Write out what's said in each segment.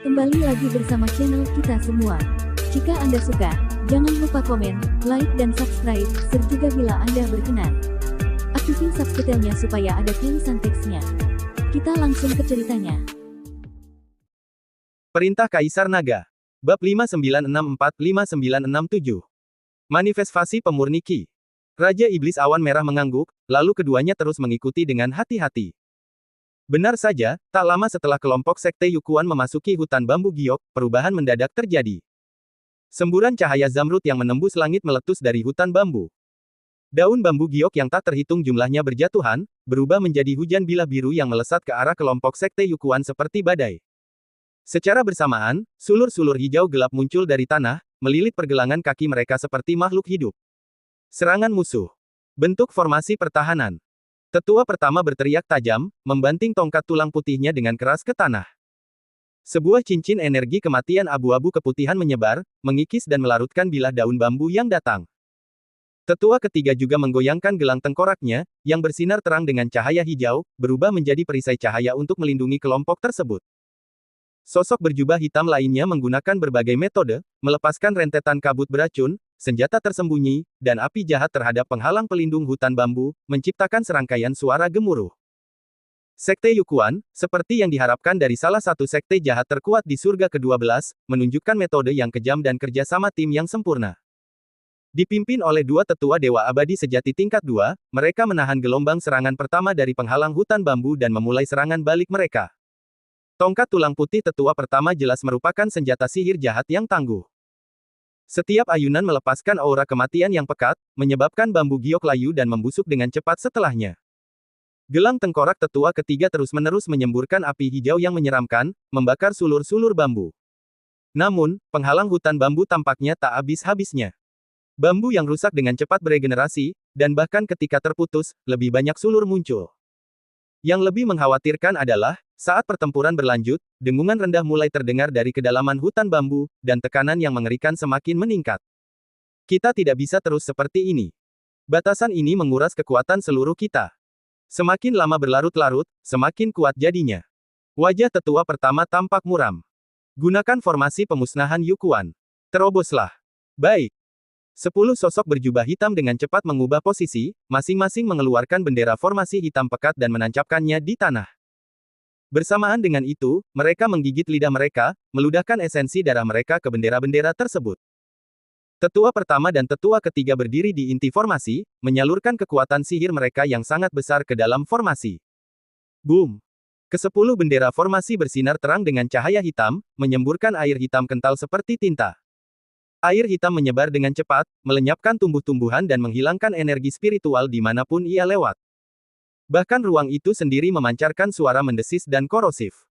Kembali lagi bersama channel kita semua. Jika Anda suka, jangan lupa komen, like dan subscribe, serta bila Anda berkenan, aktifin subtitlenya supaya ada tulisan teksnya. Kita langsung ke ceritanya. Perintah Kaisar Naga. Bab 5964-5967. Manifestasi Pemurni Ki. Raja Iblis Awan Merah mengangguk, lalu keduanya terus mengikuti dengan hati-hati. Benar saja, tak lama setelah kelompok Sekte Yukuan memasuki hutan bambu giok, perubahan mendadak terjadi. Semburan cahaya zamrud yang menembus langit meletus dari hutan bambu. Daun bambu giok yang tak terhitung jumlahnya berjatuhan, berubah menjadi hujan bilah biru yang melesat ke arah kelompok Sekte Yukuan seperti badai. Secara bersamaan, sulur-sulur hijau gelap muncul dari tanah, melilit pergelangan kaki mereka seperti makhluk hidup. Serangan musuh. Bentuk formasi pertahanan. Tetua pertama berteriak tajam, membanting tongkat tulang putihnya dengan keras ke tanah. Sebuah cincin energi kematian abu-abu keputihan menyebar, mengikis dan melarutkan bilah daun bambu yang datang. Tetua ketiga juga menggoyangkan gelang tengkoraknya, yang bersinar terang dengan cahaya hijau, berubah menjadi perisai cahaya untuk melindungi kelompok tersebut. Sosok berjubah hitam lainnya menggunakan berbagai metode, melepaskan rentetan kabut beracun, senjata tersembunyi, dan api jahat terhadap penghalang pelindung hutan bambu, menciptakan serangkaian suara gemuruh. Sekte Yukuan, seperti yang diharapkan dari salah satu sekte jahat terkuat di surga ke-12, menunjukkan metode yang kejam dan kerjasama tim yang sempurna. Dipimpin oleh dua tetua Dewa Abadi sejati tingkat 2, mereka menahan gelombang serangan pertama dari penghalang hutan bambu dan memulai serangan balik mereka. Tongkat tulang putih tetua pertama jelas merupakan senjata sihir jahat yang tangguh. Setiap ayunan melepaskan aura kematian yang pekat, menyebabkan bambu giok layu dan membusuk dengan cepat setelahnya. Gelang tengkorak tetua ketiga terus-menerus menyemburkan api hijau yang menyeramkan, membakar sulur-sulur bambu. Namun, penghalang hutan bambu tampaknya tak habis-habisnya. Bambu yang rusak dengan cepat beregenerasi, dan bahkan ketika terputus, lebih banyak sulur muncul. Yang lebih mengkhawatirkan adalah, saat pertempuran berlanjut, dengungan rendah mulai terdengar dari kedalaman hutan bambu, dan tekanan yang mengerikan semakin meningkat. Kita tidak bisa terus seperti ini. Batasan ini menguras kekuatan seluruh kita. Semakin lama berlarut-larut, semakin kuat jadinya. Wajah tetua pertama tampak muram. Gunakan formasi pemusnahan Yukuan. Teroboslah. Baik. 10 sosok berjubah hitam dengan cepat mengubah posisi, masing-masing mengeluarkan bendera formasi hitam pekat dan menancapkannya di tanah. Bersamaan dengan itu, mereka menggigit lidah mereka, meludahkan esensi darah mereka ke bendera-bendera tersebut. Tetua pertama dan tetua ketiga berdiri di inti formasi, menyalurkan kekuatan sihir mereka yang sangat besar ke dalam formasi. Boom! Ke-10 bendera formasi bersinar terang dengan cahaya hitam, menyemburkan air hitam kental seperti tinta. Air hitam menyebar dengan cepat, melenyapkan tumbuh-tumbuhan dan menghilangkan energi spiritual dimanapun ia lewat. Bahkan ruang itu sendiri memancarkan suara mendesis dan korosif.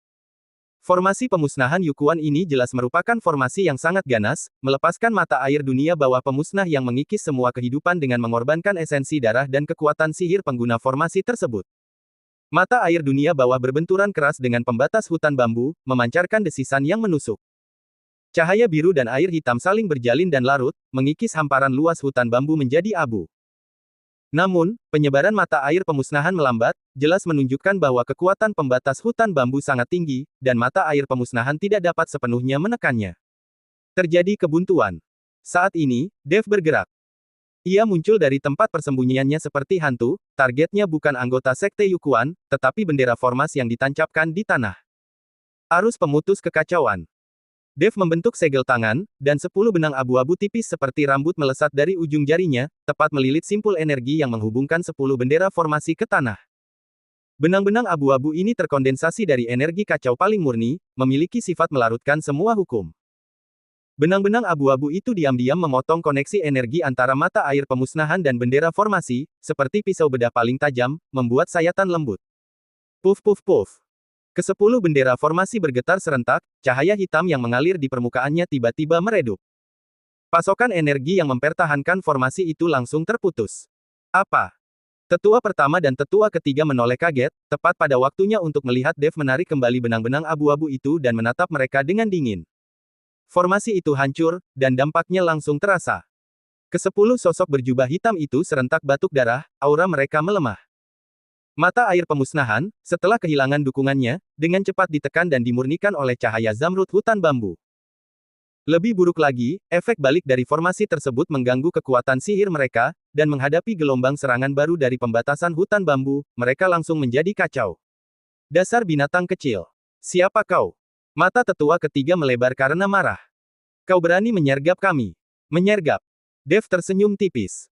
Formasi pemusnahan Yukuan ini jelas merupakan formasi yang sangat ganas, melepaskan mata air dunia bawah pemusnah yang mengikis semua kehidupan dengan mengorbankan esensi darah dan kekuatan sihir pengguna formasi tersebut. Mata air dunia bawah berbenturan keras dengan pembatas hutan bambu, memancarkan desisan yang menusuk. Cahaya biru dan air hitam saling berjalin dan larut, mengikis hamparan luas hutan bambu menjadi abu. Namun, penyebaran mata air pemusnahan melambat, jelas menunjukkan bahwa kekuatan pembatas hutan bambu sangat tinggi, dan mata air pemusnahan tidak dapat sepenuhnya menekannya. Terjadi kebuntuan. Saat ini, Dev bergerak. Ia muncul dari tempat persembunyiannya seperti hantu, targetnya bukan anggota Sekte Yukuan, tetapi bendera formas yang ditancapkan di tanah. Arus pemutus kekacauan. Dev membentuk segel tangan, dan 10 benang abu-abu tipis seperti rambut melesat dari ujung jarinya, tepat melilit simpul energi yang menghubungkan 10 bendera formasi ke tanah. Benang-benang abu-abu ini terkondensasi dari energi kacau paling murni, memiliki sifat melarutkan semua hukum. Benang-benang abu-abu itu diam-diam memotong koneksi energi antara mata air pemusnahan dan bendera formasi, seperti pisau bedah paling tajam, membuat sayatan lembut. Puff puff puff. Ke-10 bendera formasi bergetar serentak, cahaya hitam yang mengalir di permukaannya tiba-tiba meredup. Pasokan energi yang mempertahankan formasi itu langsung terputus. Apa? Tetua pertama dan tetua ketiga menoleh kaget, tepat pada waktunya untuk melihat Dev menarik kembali benang-benang abu-abu itu dan menatap mereka dengan dingin. Formasi itu hancur, dan dampaknya langsung terasa. Ke-10 sosok berjubah hitam itu serentak batuk darah, aura mereka melemah. Mata air pemusnahan, setelah kehilangan dukungannya, dengan cepat ditekan dan dimurnikan oleh cahaya zamrud hutan bambu. Lebih buruk lagi, efek balik dari formasi tersebut mengganggu kekuatan sihir mereka, dan menghadapi gelombang serangan baru dari pembatasan hutan bambu, mereka langsung menjadi kacau. Dasar binatang kecil. Siapa kau? Mata tetua ketiga melebar karena marah. Kau berani menyergap kami. Menyergap. Dev tersenyum tipis.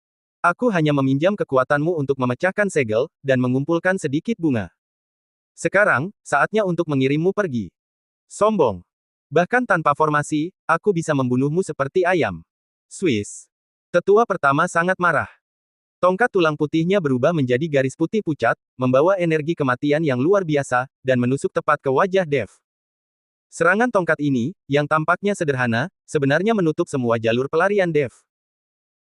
Aku hanya meminjam kekuatanmu untuk memecahkan segel, dan mengumpulkan sedikit bunga. Sekarang, saatnya untuk mengirimmu pergi. Sombong. Bahkan tanpa formasi, aku bisa membunuhmu seperti ayam. Swiss. Tetua pertama sangat marah. Tongkat tulang putihnya berubah menjadi garis putih pucat, membawa energi kematian yang luar biasa, dan menusuk tepat ke wajah Dev. Serangan tongkat ini, yang tampaknya sederhana, sebenarnya menutup semua jalur pelarian Dev.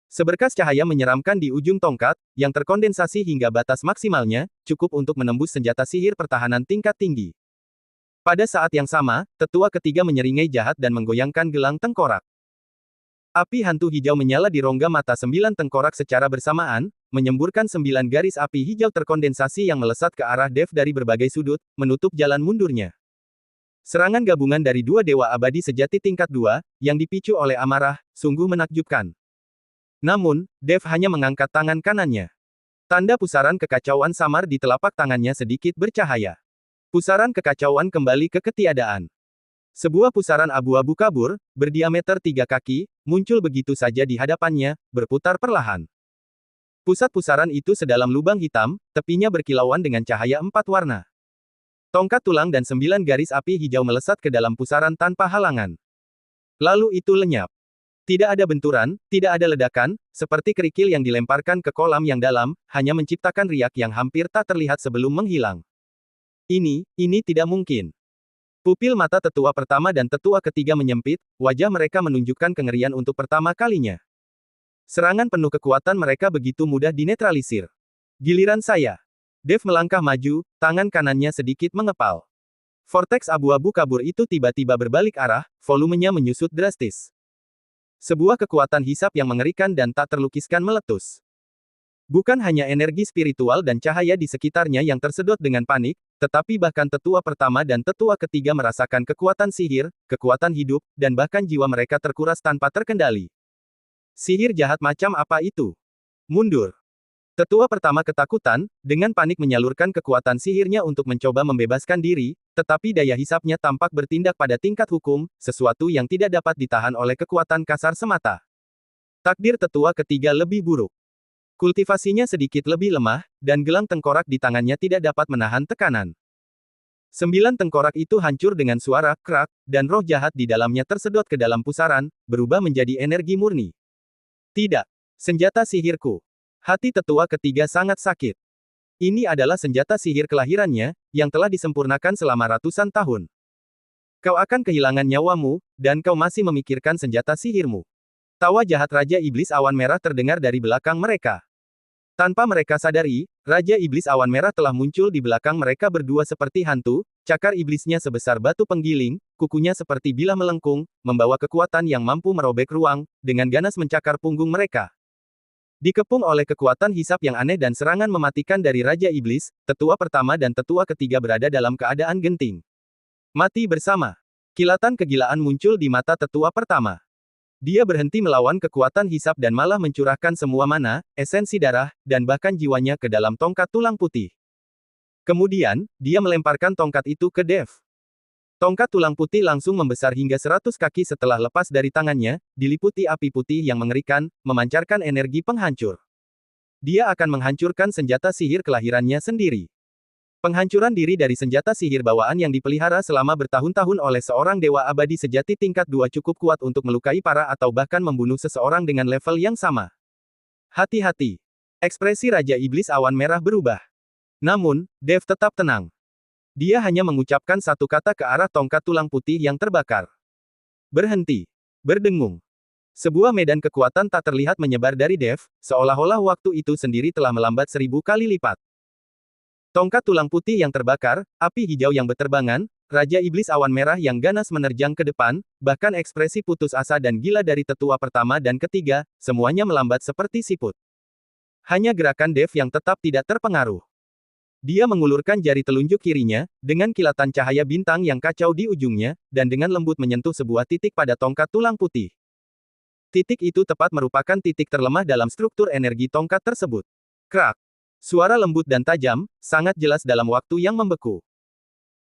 Seberkas cahaya menyeramkan di ujung tongkat, yang terkondensasi hingga batas maksimalnya, cukup untuk menembus senjata sihir pertahanan tingkat tinggi. Pada saat yang sama, tetua ketiga menyeringai jahat dan menggoyangkan gelang tengkorak. Api hantu hijau menyala di rongga mata 9 tengkorak secara bersamaan, menyemburkan 9 garis api hijau terkondensasi yang melesat ke arah Dev dari berbagai sudut, menutup jalan mundurnya. Serangan gabungan dari dua dewa abadi sejati tingkat 2, yang dipicu oleh amarah, sungguh menakjubkan. Namun, Dev hanya mengangkat tangan kanannya. Tanda pusaran kekacauan samar di telapak tangannya sedikit bercahaya. Pusaran kekacauan kembali ke ketiadaan. Sebuah pusaran abu-abu kabur, berdiameter 3 kaki, muncul begitu saja di hadapannya, berputar perlahan. Pusat pusaran itu sedalam lubang hitam, tepinya berkilauan dengan cahaya 4 warna. Tongkat tulang dan 9 garis api hijau melesat ke dalam pusaran tanpa halangan. Lalu itu lenyap. Tidak ada benturan, tidak ada ledakan, seperti kerikil yang dilemparkan ke kolam yang dalam, hanya menciptakan riak yang hampir tak terlihat sebelum menghilang. Ini tidak mungkin. Pupil mata tetua pertama dan tetua ketiga menyempit, wajah mereka menunjukkan kengerian untuk pertama kalinya. Serangan penuh kekuatan mereka begitu mudah dinetralisir. Giliran saya. Dev melangkah maju, tangan kanannya sedikit mengepal. Vortex abu-abu kabur itu tiba-tiba berbalik arah, volumenya menyusut drastis. Sebuah kekuatan hisap yang mengerikan dan tak terlukiskan meletus. Bukan hanya energi spiritual dan cahaya di sekitarnya yang tersedot dengan panik, tetapi bahkan tetua pertama dan tetua ketiga merasakan kekuatan sihir, kekuatan hidup, dan bahkan jiwa mereka terkuras tanpa terkendali. Sihir jahat macam apa itu? Mundur. Tetua pertama ketakutan, dengan panik menyalurkan kekuatan sihirnya untuk mencoba membebaskan diri, tetapi daya hisapnya tampak bertindak pada tingkat hukum, sesuatu yang tidak dapat ditahan oleh kekuatan kasar semata. Takdir tetua ketiga lebih buruk. Kultivasinya sedikit lebih lemah, dan gelang tengkorak di tangannya tidak dapat menahan tekanan. 9 tengkorak itu hancur dengan suara krak, dan roh jahat di dalamnya tersedot ke dalam pusaran, berubah menjadi energi murni. Tidak. Senjata sihirku. Hati tetua ketiga sangat sakit. Ini adalah senjata sihir kelahirannya, yang telah disempurnakan selama ratusan tahun. Kau akan kehilangan nyawamu, dan kau masih memikirkan senjata sihirmu. Tawa jahat Raja Iblis Awan Merah terdengar dari belakang mereka. Tanpa mereka sadari, Raja Iblis Awan Merah telah muncul di belakang mereka berdua seperti hantu, cakar iblisnya sebesar batu penggiling, kukunya seperti bilah melengkung, membawa kekuatan yang mampu merobek ruang, dengan ganas mencakar punggung mereka. Dikepung oleh kekuatan hisap yang aneh dan serangan mematikan dari Raja Iblis, tetua pertama dan tetua ketiga berada dalam keadaan genting. Mati bersama. Kilatan kegilaan muncul di mata tetua pertama. Dia berhenti melawan kekuatan hisap dan malah mencurahkan semua mana, esensi darah, dan bahkan jiwanya ke dalam tongkat tulang putih. Kemudian, dia melemparkan tongkat itu ke Dev. Tongkat tulang putih langsung membesar hingga 100 kaki setelah lepas dari tangannya, diliputi api putih yang mengerikan, memancarkan energi penghancur. Dia akan menghancurkan senjata sihir kelahirannya sendiri. Penghancuran diri dari senjata sihir bawaan yang dipelihara selama bertahun-tahun oleh seorang dewa abadi sejati tingkat 2 cukup kuat untuk melukai para atau bahkan membunuh seseorang dengan level yang sama. Hati-hati. Ekspresi Raja Iblis Awan Merah berubah. Namun, Dev tetap tenang. Dia hanya mengucapkan satu kata ke arah tongkat tulang putih yang terbakar. Berhenti. Berdengung. Sebuah medan kekuatan tak terlihat menyebar dari Dev, seolah-olah waktu itu sendiri telah melambat 1000 kali lipat. Tongkat tulang putih yang terbakar, api hijau yang berterbangan, Raja Iblis Awan Merah yang ganas menerjang ke depan, bahkan ekspresi putus asa dan gila dari tetua pertama dan ketiga, semuanya melambat seperti siput. Hanya gerakan Dev yang tetap tidak terpengaruh. Dia mengulurkan jari telunjuk kirinya, dengan kilatan cahaya bintang yang kacau di ujungnya, dan dengan lembut menyentuh sebuah titik pada tongkat tulang putih. Titik itu tepat merupakan titik terlemah dalam struktur energi tongkat tersebut. Krak! Suara lembut dan tajam, sangat jelas dalam waktu yang membeku.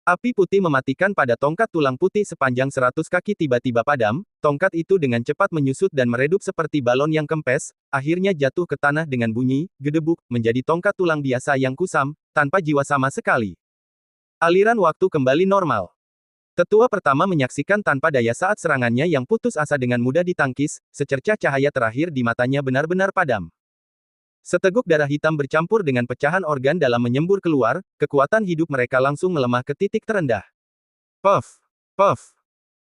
Api putih mematikan pada tongkat tulang putih sepanjang 100 kaki tiba-tiba padam, tongkat itu dengan cepat menyusut dan meredup seperti balon yang kempes, akhirnya jatuh ke tanah dengan bunyi, gedebuk, menjadi tongkat tulang biasa yang kusam, tanpa jiwa sama sekali. Aliran waktu kembali normal. Tetua pertama menyaksikan tanpa daya saat serangannya yang putus asa dengan mudah ditangkis, secercah cahaya terakhir di matanya benar-benar padam. Seteguk darah hitam bercampur dengan pecahan organ dalam menyembur keluar, kekuatan hidup mereka langsung melemah ke titik terendah. Puff! Puff!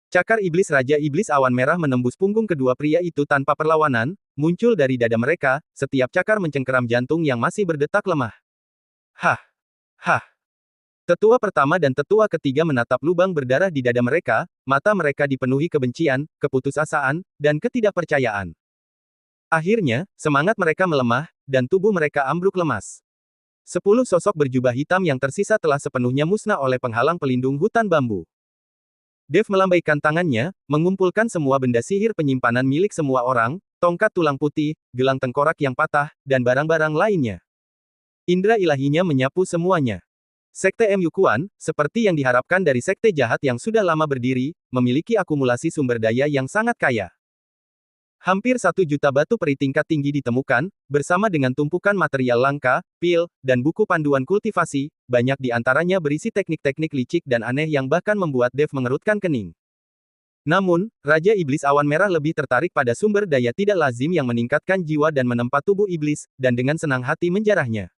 Cakar iblis Raja Iblis Awan Merah menembus punggung kedua pria itu tanpa perlawanan, muncul dari dada mereka, setiap cakar mencengkeram jantung yang masih berdetak lemah. Hah! Hah! Tetua pertama dan tetua ketiga menatap lubang berdarah di dada mereka, mata mereka dipenuhi kebencian, keputusasaan, dan ketidakpercayaan. Akhirnya, semangat mereka melemah, dan tubuh mereka ambruk lemas. 10 sosok berjubah hitam yang tersisa telah sepenuhnya musnah oleh penghalang pelindung hutan bambu. Dev melambaikan tangannya, mengumpulkan semua benda sihir penyimpanan milik semua orang, tongkat tulang putih, gelang tengkorak yang patah, dan barang-barang lainnya. Indra ilahinya menyapu semuanya. Sekte M Yukuan, seperti yang diharapkan dari sekte jahat yang sudah lama berdiri, memiliki akumulasi sumber daya yang sangat kaya. Hampir 1 juta batu peri tingkat tinggi ditemukan, bersama dengan tumpukan material langka, pil, dan buku panduan kultivasi, banyak di antaranya berisi teknik-teknik licik dan aneh yang bahkan membuat Dev mengerutkan kening. Namun, Raja Iblis Awan Merah lebih tertarik pada sumber daya tidak lazim yang meningkatkan jiwa dan menempa tubuh iblis, dan dengan senang hati menjarahnya.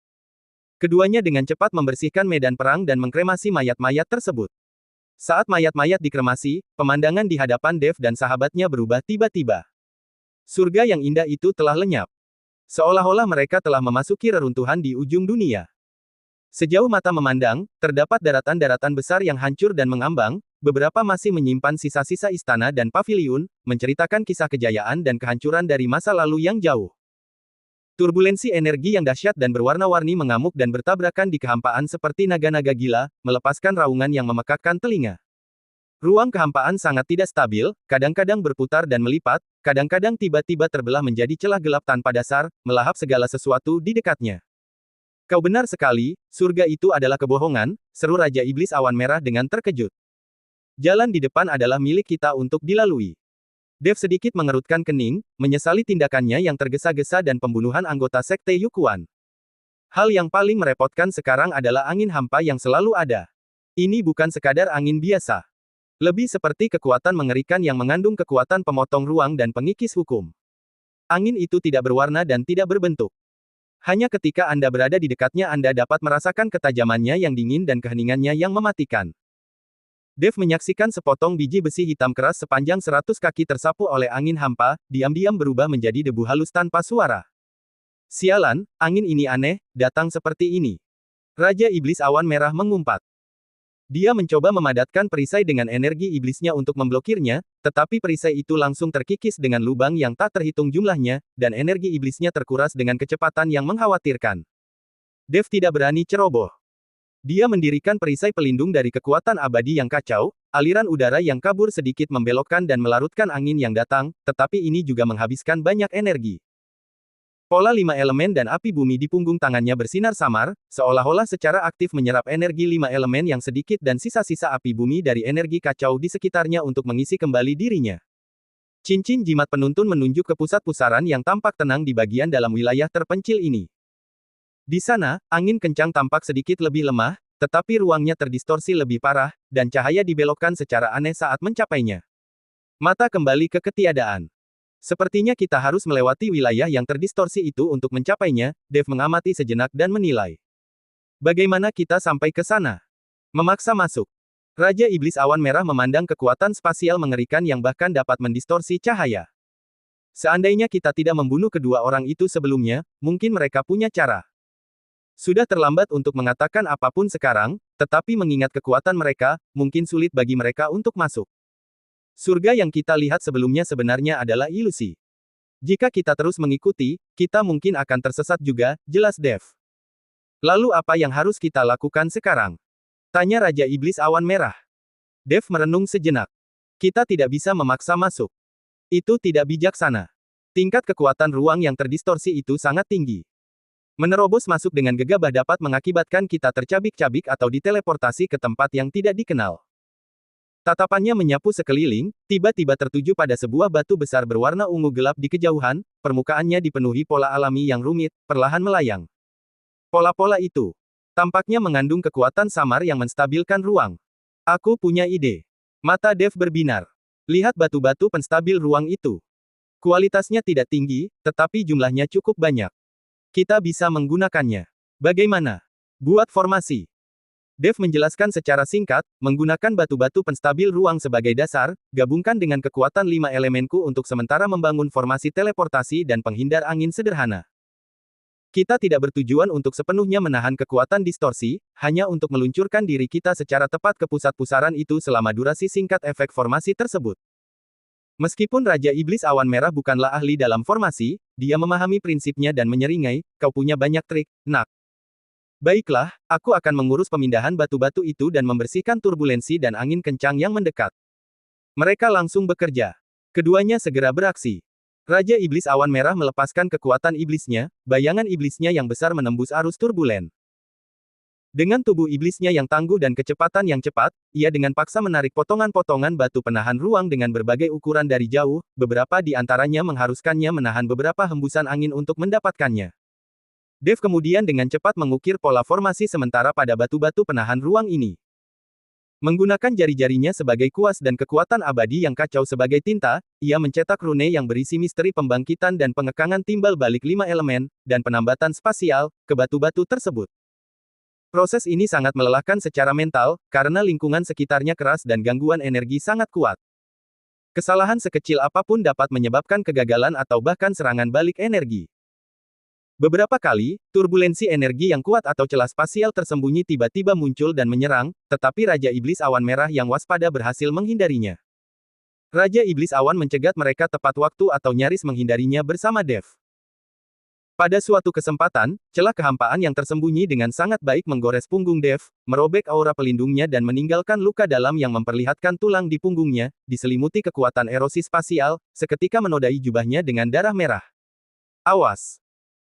Keduanya dengan cepat membersihkan medan perang dan mengkremasi mayat-mayat tersebut. Saat mayat-mayat dikremasi, pemandangan di hadapan Dev dan sahabatnya berubah tiba-tiba. Surga yang indah itu telah lenyap. Seolah-olah mereka telah memasuki reruntuhan di ujung dunia. Sejauh mata memandang, terdapat daratan-daratan besar yang hancur dan mengambang, beberapa masih menyimpan sisa-sisa istana dan paviliun, menceritakan kisah kejayaan dan kehancuran dari masa lalu yang jauh. Turbulensi energi yang dahsyat dan berwarna-warni mengamuk dan bertabrakan di kehampaan seperti naga-naga gila, melepaskan raungan yang memekakkan telinga. Ruang kehampaan sangat tidak stabil, kadang-kadang berputar dan melipat, kadang-kadang tiba-tiba terbelah menjadi celah gelap tanpa dasar, melahap segala sesuatu di dekatnya. Kau benar sekali, surga itu adalah kebohongan, seru Raja Iblis Awan Merah dengan terkejut. Jalan di depan adalah milik kita untuk dilalui. Dev sedikit mengerutkan kening, menyesali tindakannya yang tergesa-gesa dan pembunuhan anggota sekte Yukuan. Hal yang paling merepotkan sekarang adalah angin hampa yang selalu ada. Ini bukan sekadar angin biasa. Lebih seperti kekuatan mengerikan yang mengandung kekuatan pemotong ruang dan pengikis hukum. Angin itu tidak berwarna dan tidak berbentuk. Hanya ketika Anda berada di dekatnya Anda dapat merasakan ketajamannya yang dingin dan keheningannya yang mematikan. Dev menyaksikan sepotong biji besi hitam keras sepanjang 100 kaki tersapu oleh angin hampa, diam-diam berubah menjadi debu halus tanpa suara. Sialan, angin ini aneh, datang seperti ini. Raja Iblis Awan Merah mengumpat. Dia mencoba memadatkan perisai dengan energi iblisnya untuk memblokirnya, tetapi perisai itu langsung terkikis dengan lubang yang tak terhitung jumlahnya, dan energi iblisnya terkuras dengan kecepatan yang mengkhawatirkan. Dev tidak berani ceroboh. Dia mendirikan perisai pelindung dari kekuatan abadi yang kacau, aliran udara yang kabur sedikit membelokkan dan melarutkan angin yang datang, tetapi ini juga menghabiskan banyak energi. Pola 5 elemen dan api bumi di punggung tangannya bersinar samar, seolah-olah secara aktif menyerap energi 5 elemen yang sedikit dan sisa-sisa api bumi dari energi kacau di sekitarnya untuk mengisi kembali dirinya. Cincin jimat penuntun menunjuk ke pusat pusaran yang tampak tenang di bagian dalam wilayah terpencil ini. Di sana, angin kencang tampak sedikit lebih lemah, tetapi ruangnya terdistorsi lebih parah, dan cahaya dibelokkan secara aneh saat mencapainya. Mata kembali ke ketiadaan. Sepertinya kita harus melewati wilayah yang terdistorsi itu untuk mencapainya, Dev mengamati sejenak dan menilai. Bagaimana kita sampai ke sana? Memaksa masuk. Raja Iblis Awan Merah memandang kekuatan spasial mengerikan yang bahkan dapat mendistorsi cahaya. Seandainya kita tidak membunuh kedua orang itu sebelumnya, mungkin mereka punya cara. Sudah terlambat untuk mengatakan apapun sekarang, tetapi mengingat kekuatan mereka, mungkin sulit bagi mereka untuk masuk. Surga yang kita lihat sebelumnya sebenarnya adalah ilusi. Jika kita terus mengikuti, kita mungkin akan tersesat juga, jelas Dev. Lalu apa yang harus kita lakukan sekarang? Tanya Raja Iblis Awan Merah. Dev merenung sejenak. Kita tidak bisa memaksa masuk. Itu tidak bijaksana. Tingkat kekuatan ruang yang terdistorsi itu sangat tinggi. Menerobos masuk dengan gegabah dapat mengakibatkan kita tercabik-cabik atau diteleportasi ke tempat yang tidak dikenal. Tatapannya menyapu sekeliling, tiba-tiba tertuju pada sebuah batu besar berwarna ungu gelap di kejauhan, permukaannya dipenuhi pola alami yang rumit, perlahan melayang. Pola-pola itu tampaknya mengandung kekuatan samar yang menstabilkan ruang. Aku punya ide. Mata Dev berbinar. Lihat batu-batu penstabil ruang itu. Kualitasnya tidak tinggi, tetapi jumlahnya cukup banyak. Kita bisa menggunakannya. Bagaimana? Buat formasi. Dev menjelaskan secara singkat, menggunakan batu-batu penstabil ruang sebagai dasar, gabungkan dengan kekuatan 5 elemenku untuk sementara membangun formasi teleportasi dan penghindar angin sederhana. Kita tidak bertujuan untuk sepenuhnya menahan kekuatan distorsi, hanya untuk meluncurkan diri kita secara tepat ke pusat pusaran itu selama durasi singkat efek formasi tersebut. Meskipun Raja Iblis Awan Merah bukanlah ahli dalam formasi, dia memahami prinsipnya dan menyeringai, kau punya banyak trik, nak. Baiklah, aku akan mengurus pemindahan batu-batu itu dan membersihkan turbulensi dan angin kencang yang mendekat. Mereka langsung bekerja. Keduanya segera beraksi. Raja Iblis Awan Merah melepaskan kekuatan iblisnya, bayangan iblisnya yang besar menembus arus turbulen. Dengan tubuh iblisnya yang tangguh dan kecepatan yang cepat, ia dengan paksa menarik potongan-potongan batu penahan ruang dengan berbagai ukuran dari jauh, beberapa di antaranya mengharuskannya menahan beberapa hembusan angin untuk mendapatkannya. Dev kemudian dengan cepat mengukir pola formasi sementara pada batu-batu penahan ruang ini. Menggunakan jari-jarinya sebagai kuas dan kekuatan abadi yang kacau sebagai tinta, ia mencetak rune yang berisi misteri pembangkitan dan pengekangan timbal balik 5 elemen, dan penambatan spasial, ke batu-batu tersebut. Proses ini sangat melelahkan secara mental, karena lingkungan sekitarnya keras dan gangguan energi sangat kuat. Kesalahan sekecil apapun dapat menyebabkan kegagalan atau bahkan serangan balik energi. Beberapa kali, turbulensi energi yang kuat atau celah spasial tersembunyi tiba-tiba muncul dan menyerang, tetapi Raja Iblis Awan Merah yang waspada berhasil menghindarinya. Raja Iblis Awan mencegat mereka tepat waktu atau nyaris menghindarinya bersama Dev. Pada suatu kesempatan, celah kehampaan yang tersembunyi dengan sangat baik menggores punggung Dev, merobek aura pelindungnya dan meninggalkan luka dalam yang memperlihatkan tulang di punggungnya, diselimuti kekuatan erosi spasial, seketika menodai jubahnya dengan darah merah. Awas!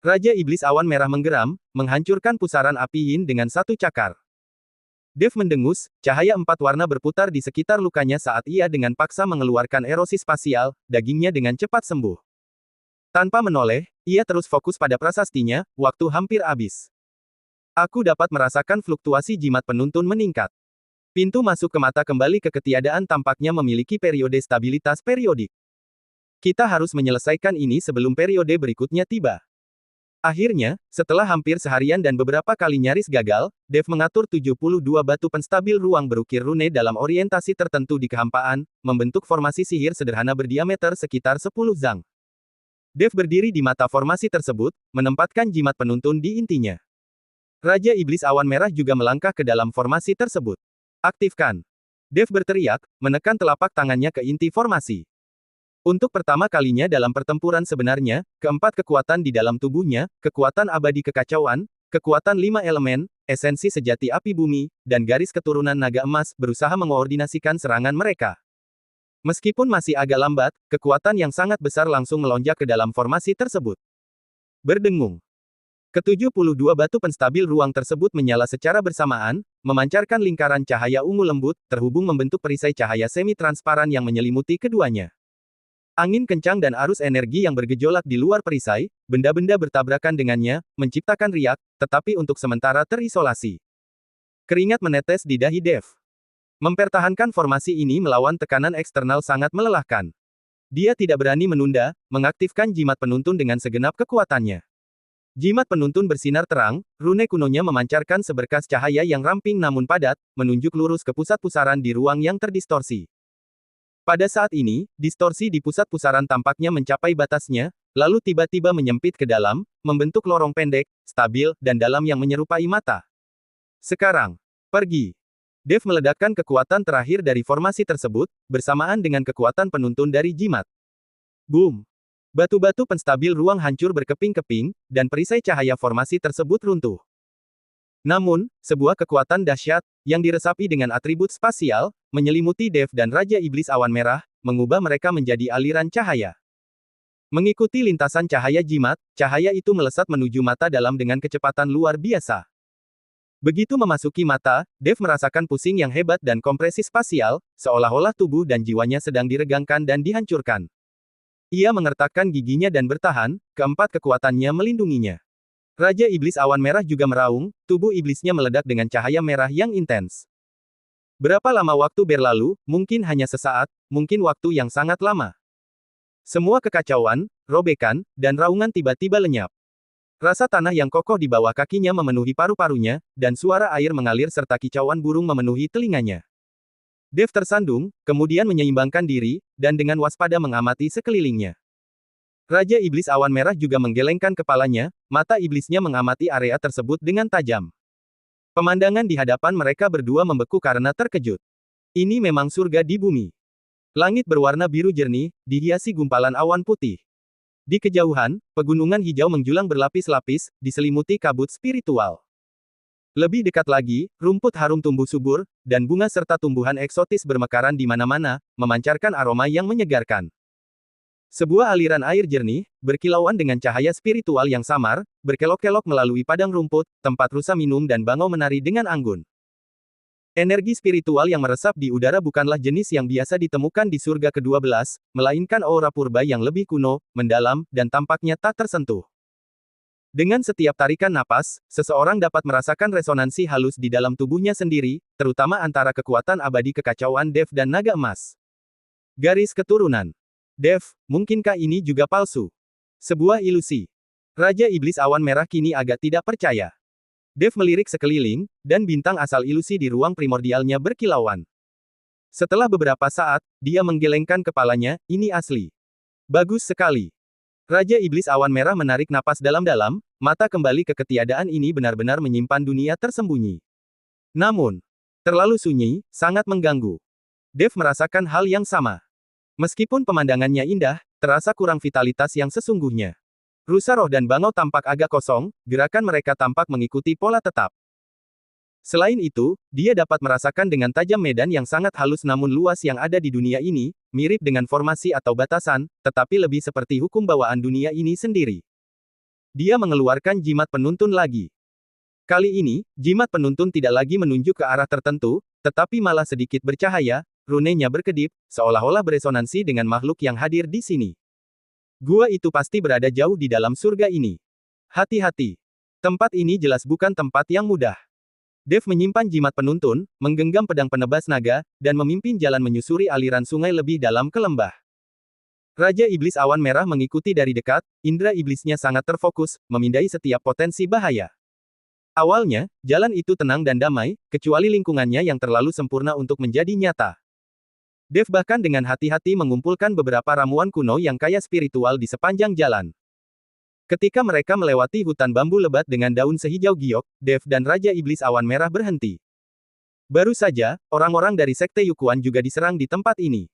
Raja Iblis Awan Merah menggeram, menghancurkan pusaran api yin dengan satu cakar. Dev mendengus, cahaya 4 warna berputar di sekitar lukanya saat ia dengan paksa mengeluarkan erosi spasial, dagingnya dengan cepat sembuh. Tanpa menoleh, ia terus fokus pada prasastinya, waktu hampir habis. Aku dapat merasakan fluktuasi jimat penuntun meningkat. Pintu masuk ke mata kembali ke ketiadaan tampaknya memiliki periode stabilitas periodik. Kita harus menyelesaikan ini sebelum periode berikutnya tiba. Akhirnya, setelah hampir seharian dan beberapa kali nyaris gagal, Dev mengatur 72 batu penstabil ruang berukir rune dalam orientasi tertentu di kehampaan, membentuk formasi sihir sederhana berdiameter sekitar 10 zang. Dev berdiri di mata formasi tersebut, menempatkan jimat penuntun di intinya. Raja Iblis Awan Merah juga melangkah ke dalam formasi tersebut. Aktifkan. Dev berteriak, menekan telapak tangannya ke inti formasi. Untuk pertama kalinya dalam pertempuran sebenarnya, keempat kekuatan di dalam tubuhnya, kekuatan abadi kekacauan, kekuatan 5 elemen, esensi sejati api bumi, dan garis keturunan naga emas, berusaha mengoordinasikan serangan mereka. Meskipun masih agak lambat, kekuatan yang sangat besar langsung melonjak ke dalam formasi tersebut. Berdengung. Ke-72 batu penstabil ruang tersebut menyala secara bersamaan, memancarkan lingkaran cahaya ungu lembut, terhubung membentuk perisai cahaya semi-transparan yang menyelimuti keduanya. Angin kencang dan arus energi yang bergejolak di luar perisai, benda-benda bertabrakan dengannya, menciptakan riak, tetapi untuk sementara terisolasi. Keringat menetes di dahi Dev. Mempertahankan formasi ini melawan tekanan eksternal sangat melelahkan. Dia tidak berani menunda, mengaktifkan jimat penuntun dengan segenap kekuatannya. Jimat penuntun bersinar terang, rune kunonya memancarkan seberkas cahaya yang ramping namun padat, menunjuk lurus ke pusat pusaran di ruang yang terdistorsi. Pada saat ini, distorsi di pusat pusaran tampaknya mencapai batasnya, lalu tiba-tiba menyempit ke dalam, membentuk lorong pendek, stabil, dan dalam yang menyerupai mata. Sekarang, pergi. Dev meledakkan kekuatan terakhir dari formasi tersebut, bersamaan dengan kekuatan penuntun dari jimat. Boom! Batu-batu penstabil ruang hancur berkeping-keping, dan perisai cahaya formasi tersebut runtuh. Namun, sebuah kekuatan dahsyat, yang diresapi dengan atribut spasial, menyelimuti Dev dan Raja Iblis Awan Merah, mengubah mereka menjadi aliran cahaya. Mengikuti lintasan cahaya jimat, cahaya itu melesat menuju mata dalam dengan kecepatan luar biasa. Begitu memasuki mata, Dev merasakan pusing yang hebat dan kompresi spasial, seolah-olah tubuh dan jiwanya sedang diregangkan dan dihancurkan. Ia mengertakkan giginya dan bertahan, keempat kekuatannya melindunginya. Raja Iblis Awan Merah juga meraung, tubuh iblisnya meledak dengan cahaya merah yang intens. Berapa lama waktu berlalu, mungkin hanya sesaat, mungkin waktu yang sangat lama. Semua kekacauan, robekan, dan raungan tiba-tiba lenyap. Rasa tanah yang kokoh di bawah kakinya memenuhi paru-parunya, dan suara air mengalir serta kicauan burung memenuhi telinganya. Dev tersandung, kemudian menyeimbangkan diri, dan dengan waspada mengamati sekelilingnya. Raja Iblis Awan Merah juga menggelengkan kepalanya, mata iblisnya mengamati area tersebut dengan tajam. Pemandangan di hadapan mereka berdua membeku karena terkejut. Ini memang surga di bumi. Langit berwarna biru jernih, dihiasi gumpalan awan putih. Di kejauhan, pegunungan hijau menjulang berlapis-lapis, diselimuti kabut spiritual. Lebih dekat lagi, rumput harum tumbuh subur, dan bunga serta tumbuhan eksotis bermekaran di mana-mana, memancarkan aroma yang menyegarkan. Sebuah aliran air jernih, berkilauan dengan cahaya spiritual yang samar, berkelok-kelok melalui padang rumput, tempat rusa minum dan bangau menari dengan anggun. Energi spiritual yang meresap di udara bukanlah jenis yang biasa ditemukan di surga ke-12, melainkan aura purba yang lebih kuno, mendalam, dan tampaknya tak tersentuh. Dengan setiap tarikan napas, seseorang dapat merasakan resonansi halus di dalam tubuhnya sendiri, terutama antara kekuatan abadi kekacauan Dev dan naga emas. Garis keturunan. Dev, mungkinkah ini juga palsu? Sebuah ilusi. Raja Iblis Awan Merah kini agak tidak percaya. Dev melirik sekeliling, dan bintang asal ilusi di ruang primordialnya berkilauan. Setelah beberapa saat, dia menggelengkan kepalanya, ini asli. Bagus sekali. Raja Iblis Awan Merah menarik napas dalam-dalam, mata kembali ke ketiadaan ini benar-benar menyimpan dunia tersembunyi. Namun, terlalu sunyi, sangat mengganggu. Dev merasakan hal yang sama. Meskipun pemandangannya indah, terasa kurang vitalitas yang sesungguhnya. Rusa roh dan bangau tampak agak kosong, gerakan mereka tampak mengikuti pola tetap. Selain itu, dia dapat merasakan dengan tajam medan yang sangat halus namun luas yang ada di dunia ini, mirip dengan formasi atau batasan, tetapi lebih seperti hukum bawaan dunia ini sendiri. Dia mengeluarkan jimat penuntun lagi. Kali ini, jimat penuntun tidak lagi menunjuk ke arah tertentu, tetapi malah sedikit bercahaya, runenya berkedip, seolah-olah beresonansi dengan makhluk yang hadir di sini. Gua itu pasti berada jauh di dalam surga ini. Hati-hati. Tempat ini jelas bukan tempat yang mudah. Dev menyimpan jimat penuntun, menggenggam pedang penebas naga, dan memimpin jalan menyusuri aliran sungai lebih dalam ke lembah. Raja Iblis Awan Merah mengikuti dari dekat, indera iblisnya sangat terfokus, memindai setiap potensi bahaya. Awalnya, jalan itu tenang dan damai, kecuali lingkungannya yang terlalu sempurna untuk menjadi nyata. Dev bahkan dengan hati-hati mengumpulkan beberapa ramuan kuno yang kaya spiritual di sepanjang jalan. Ketika mereka melewati hutan bambu lebat dengan daun sehijau giok, Dev dan Raja Iblis Awan Merah berhenti. Baru saja, orang-orang dari Sekte Yukuan juga diserang di tempat ini.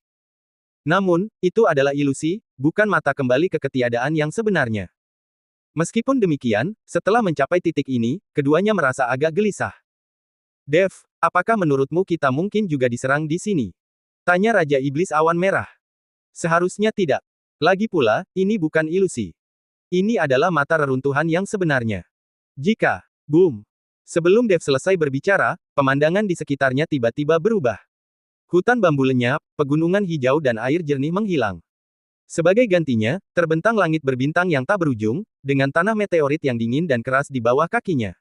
Namun, itu adalah ilusi, bukan mata kembali ke ketiadaan yang sebenarnya. Meskipun demikian, setelah mencapai titik ini, keduanya merasa agak gelisah. Dev, apakah menurutmu kita mungkin juga diserang di sini? Tanya Raja Iblis Awan Merah. Seharusnya tidak. Lagi pula, ini bukan ilusi. Ini adalah mata reruntuhan yang sebenarnya. Jika, boom. Sebelum Dev selesai berbicara, pemandangan di sekitarnya tiba-tiba berubah. Hutan bambu lenyap, pegunungan hijau dan air jernih menghilang. Sebagai gantinya, terbentang langit berbintang yang tak berujung, dengan tanah meteorit yang dingin dan keras di bawah kakinya.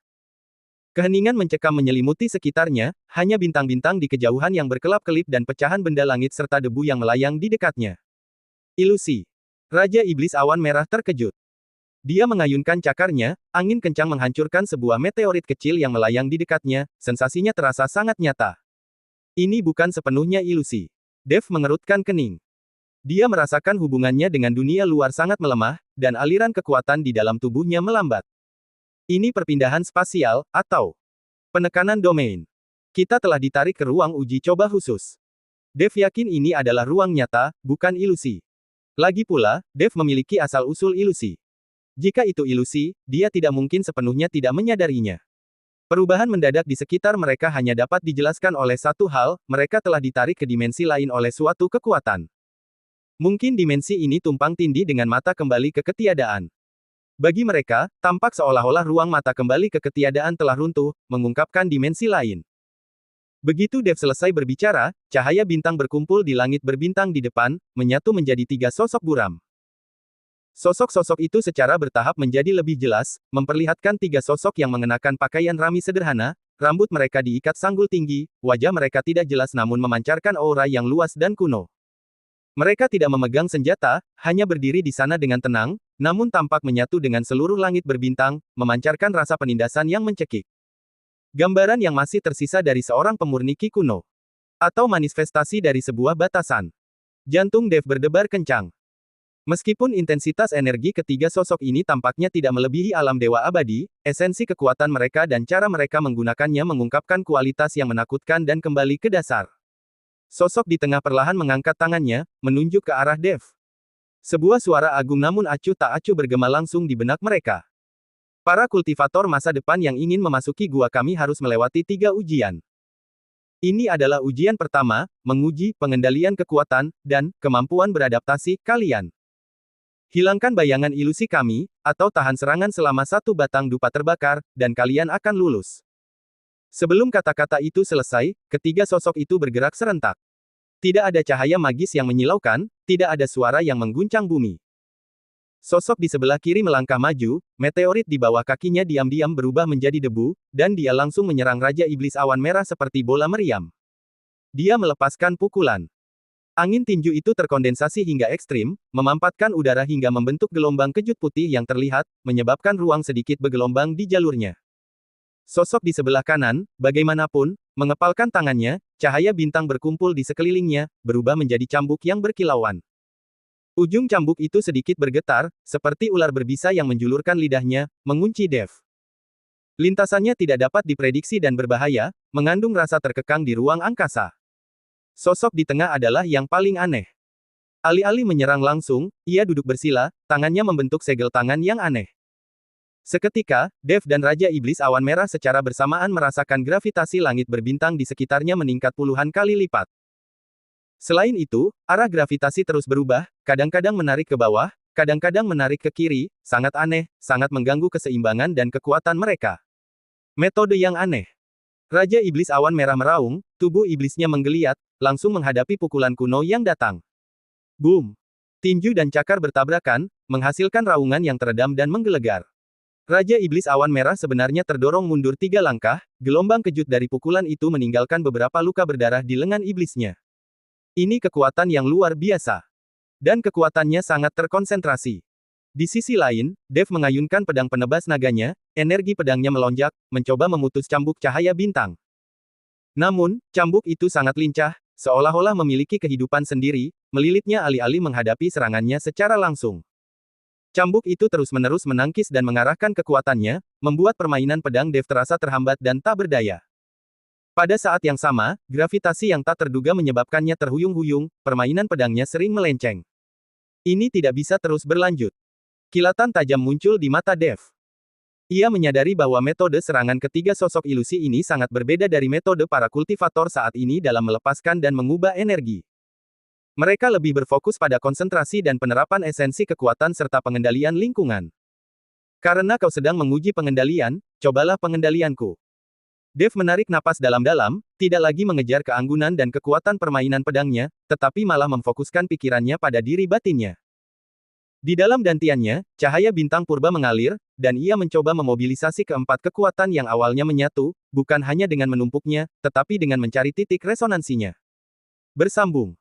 Keheningan mencekam menyelimuti sekitarnya, hanya bintang-bintang di kejauhan yang berkelap-kelip dan pecahan benda langit serta debu yang melayang di dekatnya. Ilusi. Raja Iblis Awan Merah terkejut. Dia mengayunkan cakarnya, angin kencang menghancurkan sebuah meteorit kecil yang melayang di dekatnya, sensasinya terasa sangat nyata. Ini bukan sepenuhnya ilusi. Dev mengerutkan kening. Dia merasakan hubungannya dengan dunia luar sangat melemah, dan aliran kekuatan di dalam tubuhnya melambat. Ini perpindahan spasial, atau penekanan domain. Kita telah ditarik ke ruang uji coba khusus. Dev yakin ini adalah ruang nyata, bukan ilusi. Lagi pula, Dev memiliki asal-usul ilusi. Jika itu ilusi, dia tidak mungkin sepenuhnya tidak menyadarinya. Perubahan mendadak di sekitar mereka hanya dapat dijelaskan oleh satu hal, mereka telah ditarik ke dimensi lain oleh suatu kekuatan. Mungkin dimensi ini tumpang tindih dengan mata kembali ke ketiadaan. Bagi mereka, tampak seolah-olah ruang mata kembali ke ketiadaan telah runtuh, mengungkapkan dimensi lain. Begitu Dev selesai berbicara, cahaya bintang berkumpul di langit berbintang di depan, menyatu menjadi 3 sosok buram. Sosok-sosok itu secara bertahap menjadi lebih jelas, memperlihatkan 3 sosok yang mengenakan pakaian rami sederhana, rambut mereka diikat sanggul tinggi, wajah mereka tidak jelas namun memancarkan aura yang luas dan kuno. Mereka tidak memegang senjata, hanya berdiri di sana dengan tenang, namun tampak menyatu dengan seluruh langit berbintang, memancarkan rasa penindasan yang mencekik. Gambaran yang masih tersisa dari seorang pemurni Ki kuno. Atau manifestasi dari sebuah batasan. Jantung Dev berdebar kencang. Meskipun intensitas energi ketiga sosok ini tampaknya tidak melebihi alam dewa abadi, esensi kekuatan mereka dan cara mereka menggunakannya mengungkapkan kualitas yang menakutkan dan kembali ke dasar. Sosok di tengah perlahan mengangkat tangannya, menunjuk ke arah Dev. Sebuah suara agung namun acuh tak acuh bergema langsung di benak mereka. Para kultivator masa depan yang ingin memasuki gua kami harus melewati 3 ujian. Ini adalah ujian pertama, menguji pengendalian kekuatan, dan kemampuan beradaptasi kalian. Hilangkan bayangan ilusi kami, atau tahan serangan selama 1 batang dupa terbakar, dan kalian akan lulus. Sebelum kata-kata itu selesai, ketiga sosok itu bergerak serentak. Tidak ada cahaya magis yang menyilaukan, tidak ada suara yang mengguncang bumi. Sosok di sebelah kiri melangkah maju, meteorit di bawah kakinya diam-diam berubah menjadi debu, dan dia langsung menyerang Raja Iblis Awan Merah seperti bola meriam. Dia melepaskan pukulan. Angin tinju itu terkondensasi hingga ekstrim, memampatkan udara hingga membentuk gelombang kejut putih yang terlihat, menyebabkan ruang sedikit bergelombang di jalurnya. Sosok di sebelah kanan, bagaimanapun, mengepalkan tangannya, cahaya bintang berkumpul di sekelilingnya, berubah menjadi cambuk yang berkilauan. Ujung cambuk itu sedikit bergetar, seperti ular berbisa yang menjulurkan lidahnya, mengunci Dev. Lintasannya tidak dapat diprediksi dan berbahaya, mengandung rasa terkekang di ruang angkasa. Sosok di tengah adalah yang paling aneh. Alih-alih menyerang langsung, ia duduk bersila, tangannya membentuk segel tangan yang aneh. Seketika, Dev dan Raja Iblis Awan Merah secara bersamaan merasakan gravitasi langit berbintang di sekitarnya meningkat puluhan kali lipat. Selain itu, arah gravitasi terus berubah, kadang-kadang menarik ke bawah, kadang-kadang menarik ke kiri, sangat aneh, sangat mengganggu keseimbangan dan kekuatan mereka. Metode yang aneh. Raja Iblis Awan Merah meraung, tubuh iblisnya menggeliat, langsung menghadapi pukulan kuno yang datang. Boom! Tinju dan cakar bertabrakan, menghasilkan raungan yang teredam dan menggelegar. Raja Iblis Awan Merah sebenarnya terdorong mundur 3 langkah, gelombang kejut dari pukulan itu meninggalkan beberapa luka berdarah di lengan iblisnya. Ini kekuatan yang luar biasa. Dan kekuatannya sangat terkonsentrasi. Di sisi lain, Dev mengayunkan pedang penebas naganya, energi pedangnya melonjak, mencoba memutus cambuk cahaya bintang. Namun, cambuk itu sangat lincah, seolah-olah memiliki kehidupan sendiri, melilitnya alih-alih menghadapi serangannya secara langsung. Cambuk itu terus-menerus menangkis dan mengarahkan kekuatannya, membuat permainan pedang Dev terasa terhambat dan tak berdaya. Pada saat yang sama, gravitasi yang tak terduga menyebabkannya terhuyung-huyung, permainan pedangnya sering melenceng. Ini tidak bisa terus berlanjut. Kilatan tajam muncul di mata Dev. Ia menyadari bahwa metode serangan ketiga sosok ilusi ini sangat berbeda dari metode para kultivator saat ini dalam melepaskan dan mengubah energi. Mereka lebih berfokus pada konsentrasi dan penerapan esensi kekuatan serta pengendalian lingkungan. Karena kau sedang menguji pengendalian, cobalah pengendalianku. Dev menarik napas dalam-dalam, tidak lagi mengejar keanggunan dan kekuatan permainan pedangnya, tetapi malah memfokuskan pikirannya pada diri batinnya. Di dalam dantiannya, cahaya bintang purba mengalir, dan ia mencoba memobilisasi keempat kekuatan yang awalnya menyatu, bukan hanya dengan menumpuknya, tetapi dengan mencari titik resonansinya. Bersambung.